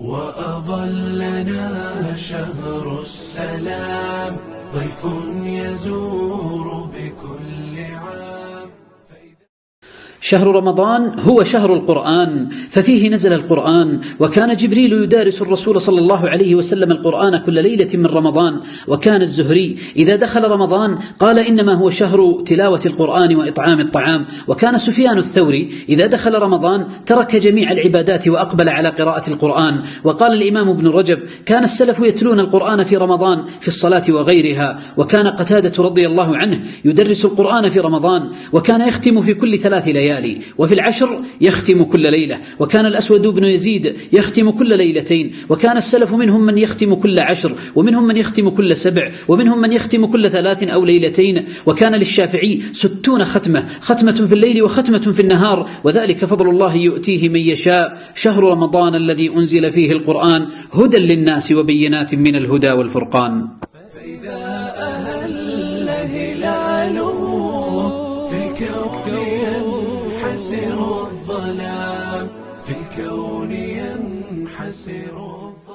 وأظلنا شهر السلام ضيف يزور بكل عام. شهر رمضان هو شهر القرآن، ففيه نزل القرآن، وكان جبريل يدارس الرسول صلى الله عليه وسلم القرآن كل ليلة من رمضان. وكان الزهري إذا دخل رمضان قال إنما هو شهر تلاوة القرآن وإطعام الطعام. وكان سفيان الثوري إذا دخل رمضان ترك جميع العبادات وأقبل على قراءة القرآن. وقال الإمام ابن رجب كان السلف يتلون القرآن في رمضان في الصلاة وغيرها. وكان قتادة رضي الله عنه يدرس القرآن في رمضان، وكان يختم في كل 3 ليالي، وفي العشر يختم كل ليلة. وكان الأسود بن يزيد يختم كل ليلتين. وكان السلف منهم من يختم كل 10، ومنهم من يختم كل 7، ومنهم من يختم كل 3 أو ليلتين. وكان للشافعي 60 ختمة، ختمة في الليل وختمة في النهار، وذلك فضل الله يؤتيه من يشاء. شهر رمضان الذي أنزل فيه القرآن هدى للناس وبينات من الهدى والفرقان. فإذا أهل هلاله في الكون ينحسر الظلام، في الكون ينحسر الظلام.